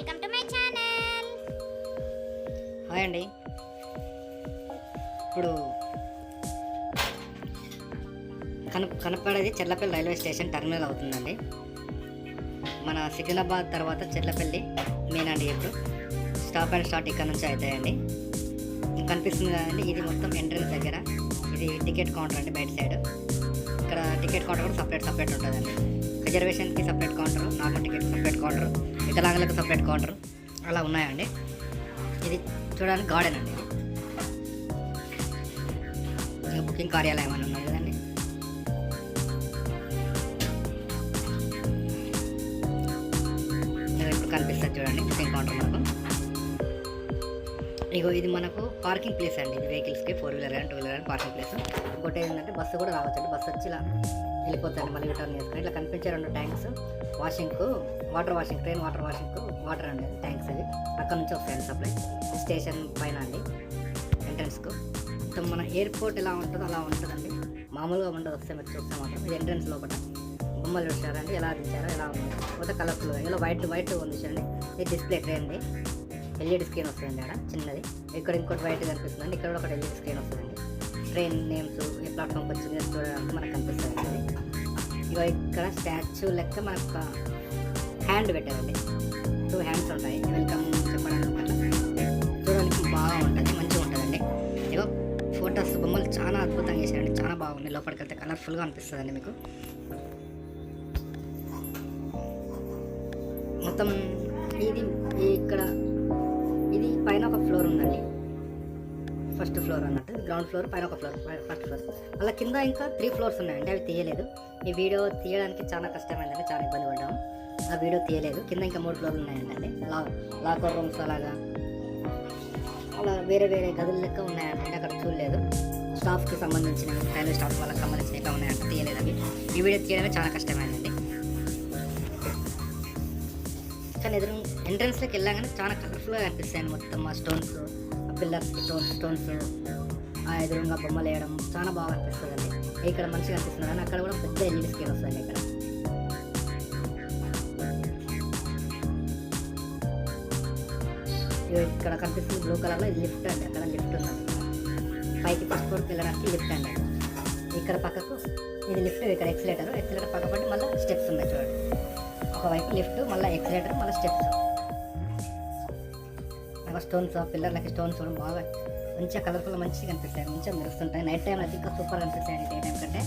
Welcome to my channel. Hi అండి. ఇప్పుడు కనపడేది చెర్లపల్లి రైల్వే స్టేషన్ టర్మినల్ అవుతుందండి. మన సికింద్రాబాద్ తర్వాత చెర్లపల్లి మెయిన్ అండి. ఇప్పుడు స్టాప్ అండ్ స్టార్ట్ ఇక్కడ నుంచి అవుతాయండి. కనిపిస్తుంది కదండి, ఇది మొత్తం ఎంట్రన్స్ దగ్గర. ఇది టికెట్ కౌంటర్ అండి, బయట సైడ్. ఇక్కడ టికెట్ కౌంటర్ కూడా సపరేట్ ఉంటుందండి. రిజర్వేషన్కి separate counter, normal ticket separate counter, వికలాంగులకు సపరేట్ కౌంటర్ అలా ఉన్నాయండి. ఇది చూడడానికి గార్డెన్ అండి. ఇది బుకింగ్ కార్యాలయం అని ఉన్నది కదండి. ఇప్పుడు కనిపిస్తుంది చూడండి బుకింగ్ కౌంటర్ మనకు. ఇది మనకు పార్కింగ్ ప్లేస్ అండి. ఇది వెహికల్స్కి 4 వీలర్ కానీ 2 వీలర్ కానీ పార్కింగ్ ప్లేస్. ఇంకోటి ఏంటంటే బస్సు కూడా రావచ్చండి. బస్సు వచ్చి ఇలా వెళ్ళిపోతాయండి, మళ్ళీ రిటర్న్ చేసుకుని. ఇట్లా కనిపించే 2 ట్యాంక్స్ వాషింగ్కు, వాటర్ వాషింగ్, ట్రైన్ వాటర్ వాషింగ్కు వాటర్ అండి ట్యాంక్స్. ఇవి అక్కడ నుంచి వస్తాయండి సప్లై. స్టేషన్ పైన అండి ఎంట్రన్స్కు. మొత్తం మన ఎయిర్పోర్ట్ ఎలా ఉంటుందో అలా ఉంటుందండి. మామూలుగా ఉండదు, వస్తే మీరు చూస్తే మాత్రం. ఇది ఎంట్రన్స్ లోపల బొమ్మలు చూసారండి, ఎలా దించారో ఎలా ఉంది. మొత్తం కలర్ఫుల్గా ఇలా వైట్ ఉంది చూడండి. ఇది డిస్ప్లే ట్రైన్ది. ఎల్ఈడి స్క్రీన్ వస్తుందండి అక్కడ చిన్నది. ఇక్కడ ఇంకోటి వైట్ కనిపిస్తుందండి. ఇక్కడ కూడా ఒకటి ఎల్ఈడి స్క్రీన్ వస్తుందండి. ట్రైన్ నేమ్స్, ఏ ప్లాట్ఫామ్కి వచ్చింది చూడడానికి మనకు కనిపిస్తుంది. ఇక ఇక్కడ స్టాచ్యూ లెక్క మనకు హ్యాండ్ పెట్టారండి. 2 హ్యాండ్స్ ఉంటాయి వెల్కమ్ చెప్పడానికి. అట్లా చూడడానికి బాగా ఉంటుంది, మంచిగా ఉంటుందండి. ఇగో ఫొటోస్, బొమ్మలు చాలా అద్భుతంగా చేశారండి, చాలా బాగున్నాయి. లోపలికి వెళ్తే కలర్ఫుల్గా అనిపిస్తుందండి మీకు. మొత్తం ఇది ఇక్కడ ఇది పైన ఒక ఫ్లోర్ ఉందండి, ఫస్ట్ ఫ్లోర్ అన్నట్టు. గ్రౌండ్ ఫ్లోర్, పైన ఒక ఫ్లోర్, ఫస్ట్ ఫ్లోర్. అలా కింద ఇంకా 3 ఫ్లోర్స్ ఉన్నాయండి, అవి తీయలేదు. ఈ వీడియో తీయడానికి చాలా కష్టమైందండి, చాలా ఇబ్బంది పడ్డాము. ఆ వీడియో తీయలేదు. కింద ఇంకా 3 ఫ్లోర్లు ఉన్నాయండి. లాకర్ రూమ్స్ అలాగా అలా వేరే గదుల లెక్క ఉన్నాయండి, అక్కడ చూడలేదు. స్టాఫ్కి సంబంధించినవి, రైల్వే స్టాఫ్ వాళ్ళకి సంబంధించిన ఎట్లా ఉన్నాయంటే తీయలేదు అవి. ఈ వీడియో తీయడమే చాలా కష్టమైందండి. కానీ ఎంట్రన్స్లోకి వెళ్ళగానే చాలా కలర్ఫుల్గా కనిపిస్తాయండి. మొత్తం ఆ స్టోన్స్, ఆ పిల్లర్స్కి స్టోన్స్, ఆ ఎదురుగా బొమ్మలు వేయడం చాలా బాగా అనిపిస్తుందండి. ఇక్కడ మంచిగా అనిపిస్తుంది కానీ అక్కడ కూడా పెద్ద ఎల్ఈడి స్క్రీన్ వస్తుంది. ఇక్కడ కనిపిస్తుంది బ్లూ కలర్లో, ఇది లిఫ్ట్ అండి. అక్కడ లిఫ్ట్ ఉందండి, పైకి ఫస్ట్ ఫ్లోర్కి వెళ్ళడానికి లిఫ్ట్ అండి. ఇక్కడ పక్కకు ఇది లిఫ్ట్, ఇక్కడ ఎక్సిలేటర్ పక్క పట్టి మళ్ళీ స్టెప్స్ ఉన్నాయి చూడండి. ఒకవైపు లిఫ్ట్, మళ్ళీ ఎక్సిలేటర్, మళ్ళీ స్టెప్స్. స్టోన్స్, పిల్లర్లకి స్టోన్స్ కూడా బాగా మంచిగా కలర్ఫుల్ మంచిగా కనిపిస్తాయి, మంచిగా మెరుస్తుంటాయి. నైట్ టైం అయితే ఇంకా సూపర్ కనిపిస్తాయండి డే టైం కంటే.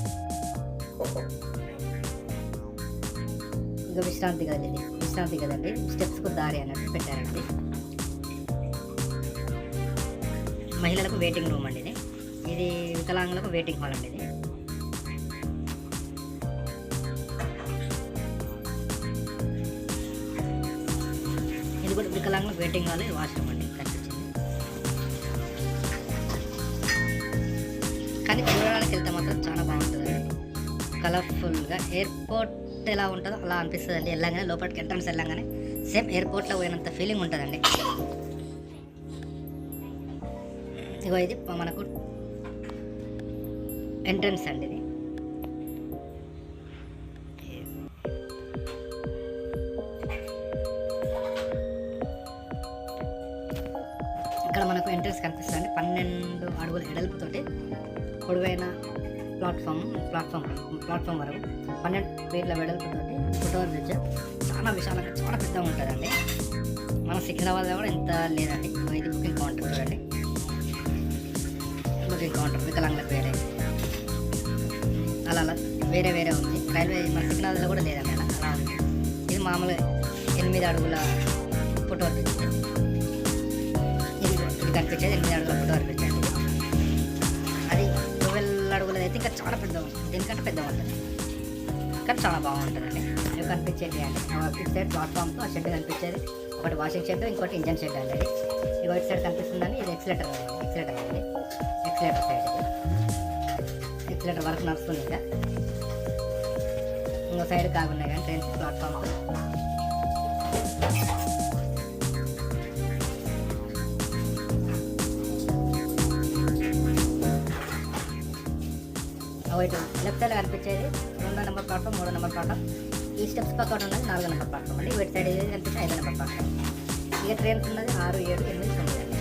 ఇంకా విశ్రాంతి కదండి. స్టెప్స్కు దారి అన్నట్టు పెట్టారండి. మహిళలకు వెయిటింగ్ రూమ్ అండి ఇది వికలాంగులకు వెయిటింగ్ హాల్ అండి. ఇది కూడా వికలాంగులకు వెయిటింగ్ హాల్, వాష్రూమ్ అండి కనిపించింది. కానీ చూడడానికి వెళ్తే మాత్రం చాలా బాగుంటుందండి, కలర్ఫుల్గా. ఎయిర్పోర్ట్ ఎలా ఉంటుందో అలా అనిపిస్తుంది అండి. వెళ్ళగానే లోపలికి ఎంట్రన్స్ వెళ్ళగానే సేమ్ ఎయిర్పోర్ట్లో పోయినంత ఫీలింగ్ ఉంటుందండి. ఇగో ఇది మనకు ఎంట్రన్స్ అండి. ఇది ఇక్కడ మనకు ఎంట్రన్స్ కనిపిస్తుంది. 12 అడుగుల ఎడల్పుతోటి పొడవైన ప్లాట్ఫామ్ వరకు 12 ఫీట్ల వెడల్పుతోటి ఫుట్ఓవర్ బ్రిడ్జ్. చాలా విశాలంగా, చాలా పెద్దగా ఉంటుందండి. మన సికింద్రాబాద్లో కూడా ఇంత లేదండి. ఇది బుకింగ్ కౌంటర్ చూడండి. బుకింగ్ కౌంటర్ వికలాంగులకు వేరే, అలా వేరే ఉంది. రైల్వే మన సికింద్రాబాద్లో కూడా లేదండి, అలా ఉంది. ఇది మామూలుగా 8 అడుగుల ఫుట్ఓవర్ బ్రిడ్జ్. ఇది కనిపించేది 8 అడుగుల ఫుట్ఓవర్ బ్రిడ్జ్ అండి. అది 12 అడుగులది అయితే ఇంకా చాలా పెద్దగా ఉంటుంది, దీనికంటే పెద్దగా ఉంటుంది, కానీ చాలా బాగుంటుందండి. ఇవి కనిపించేది అండి. ఇటు సైడ్ ప్లాట్ఫామ్తో ఆ షెడ్ కనిపించేది, ఒకటి వాషింగ్ షెడ్, ఇంకోటి ఇంజన్ షెడ్ అండి. ఇది ఇటు సైడ్ కనిపిస్తుందండి. ఇది ఎక్సిలేటర్ అండి. ఎక్సిలేటర్ సైడ్ ఎక్సిలేటర్ వర్క్ నడుస్తుంది. ఇంకో సైడ్ కాకుండా కానీ ట్రైన్ ప్లాట్ఫామ్ ఇటు లెఫ్ట్ సైడ్ కనిపించేది 2వ నెంబర్ ప్లాట్ఫామ్, 3వ నెంబర్ ప్లాట్ఫామ్. ఈ స్టెప్స్ పక్కన ఉన్నది 4వ నెంబర్ ప్లాట్ఫామ్ అండి. ఇటు సైడ్ కనిపించే 5వ నెంబర్ ప్లాట్ఫామ్. ఇక ట్రైన్స్ ఉన్నది 6, 7, 8, 9 అండి.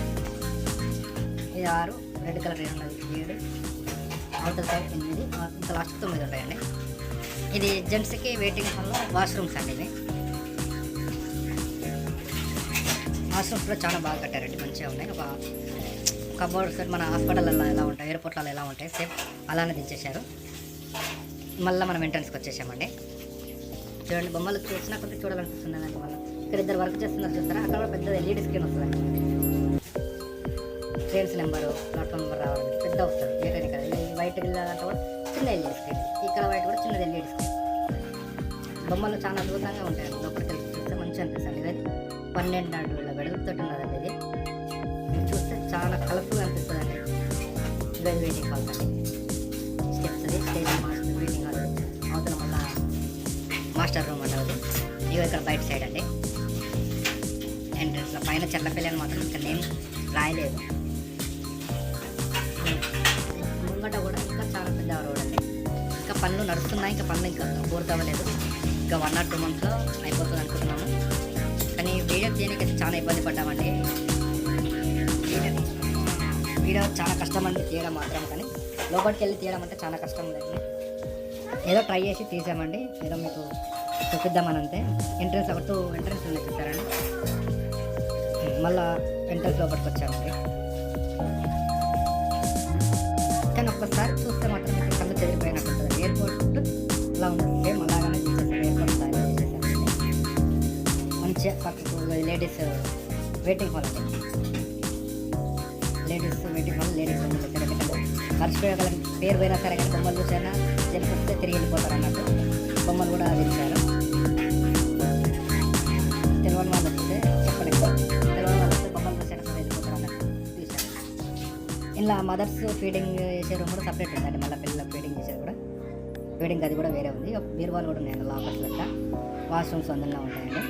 ఇది 6, రెడ్ కలర్ ట్రైన్ ఉన్నది 7, అవుటర్ సైడ్ 8, ఇంకా లాస్ట్ 9 ఉంటాయండి. ఇది జెంట్స్కి వెయిటింగ్ హాల్లో వాష్రూమ్స్ అండి. ఇవి వాష్రూమ్స్ కూడా చాలా బాగా కట్టారండి, మంచిగా ఉన్నాయి. ఒక కబోర్డ్ సెట్ మన హాస్పిటల్లో ఎలా ఉంటాయి, ఎయిర్పోర్ట్లలో ఎలా ఉంటాయి సేమ్ అలానే దించేశారు. మళ్ళీ మనం ఎంట్రన్స్కి వచ్చేసామండి. చూడండి, బొమ్మలు చూసినా కొద్దిగా చూడాలనిపిస్తుంది అండి. మనం ఇక్కడ ఇద్దరు వర్క్ చేస్తున్నారు చూస్తారా, అక్కడ కూడా పెద్ద ఎల్ఈడి స్క్రీన్ వస్తుందండి. ట్రైన్స్ నెంబరు, ప్లాట్ఫామ్ నెంబర్ రావడానికి పెద్ద వస్తుంది. ఏదైనా కదా ఈ వైట్ వెళ్ళాలంటే కూడా చిన్న ఎల్ఈడి స్క్రీన్, ఇక్కడ వైట్ కూడా చిన్నది ఎల్ఈడి స్క్రీన్. బొమ్మలు చాలా అద్భుతంగా ఉంటాయండి. లోపలికి వెళ్ళి చూస్తే మంచిగా అనిపిస్తుంది. ఇది 12 అడుగుల వెడల్పుతో ఉన్నదండి. ఇది చూస్తే చాలా కలర్ఫుల్గా అనిపిస్తుంది అండి. ఇది వెయిటింగ్ హాల్ అండి. Steps stage master waiting hall, అవతల మళ్ళీ మాస్టర్ రూమ్ అంటారు. ఇవి ఇక్కడ బయట సైడ్ అండి. ఎంట్రన్స్లో పైన చెర్లపల్లి అని మాత్రం ఇంకా నేమ్ రాయలేదు. ముంగట కూడా ఇంకా చాలా పెద్ద రోడ్ అండి. ఇంకా పనులు నడుస్తున్నాయి, ఇంకా పనులు ఇంకా పూర్తవ్వలేదు. ఇంకా 1 or 2 monthsలో అయిపోతుంది అనుకుంటున్నాము. కానీ వీడియో తీయడానికి చాలా ఇబ్బంది పడ్డామండి. వీడియో చాలా కష్టం అండి తీయడం మాత్రం, కానీ లోపలికి వెళ్ళి తీయడం అంటే చాలా కష్టం లేదు. ఏదో ట్రై చేసి తీసామండి, ఏదో మీకు చూపిద్దామని అంతే. ఎంట్రన్స్ ఒక 2 ఎంట్రన్స్ ఉన్నాయి చూసారండి. మళ్ళీ ఎంట్రన్స్ లోపలికి వచ్చామండి. కానీ ఒక్కసారి చూస్తే మాత్రం మీకు కళ్ళు చెదిరిపోయినట్టు ఉంటుంది. ఎయిర్పోర్ట్ అలా ఉంటుంది, సేమ్ అలాగానే తీసేసారు. ఎయిర్పోర్ట్ స్టైల్ చేసేసారు. మంచిగా పక్కకు లేడీస్ వెయిటింగ్ హాల్ అండి. లేడీస్ వెయిటింగ్ హాల్, లేడీస్ మర్చిపోయగల పేరు పోయినా సరే కానీ బొమ్మలు చూసైనా తెలిపిస్తే తిరిగి వెళ్ళిపోతారు అన్నట్టు బొమ్మలు కూడా తెచ్చారు. తెలియని వాళ్ళు వస్తే చెప్పలేదు, తెలియని వాళ్ళు వస్తే బొమ్మలు చూసైనా సరే వెళ్ళిపోతారు అన్నట్టు తీశారు. ఇలా మదర్స్ ఫీడింగ్ చేసే రూమ్ కూడా సపరేట్ ఉందండి. మళ్ళీ పిల్లలకు ఫీడింగ్ చేసేది కూడా, ఫీడింగ్ అది కూడా వేరే ఉంది. బీరువాలు కూడా ఉన్నాయండి, లాకర్స్ లెక్క. వాష్రూమ్స్ అందులో ఉంటాయండి.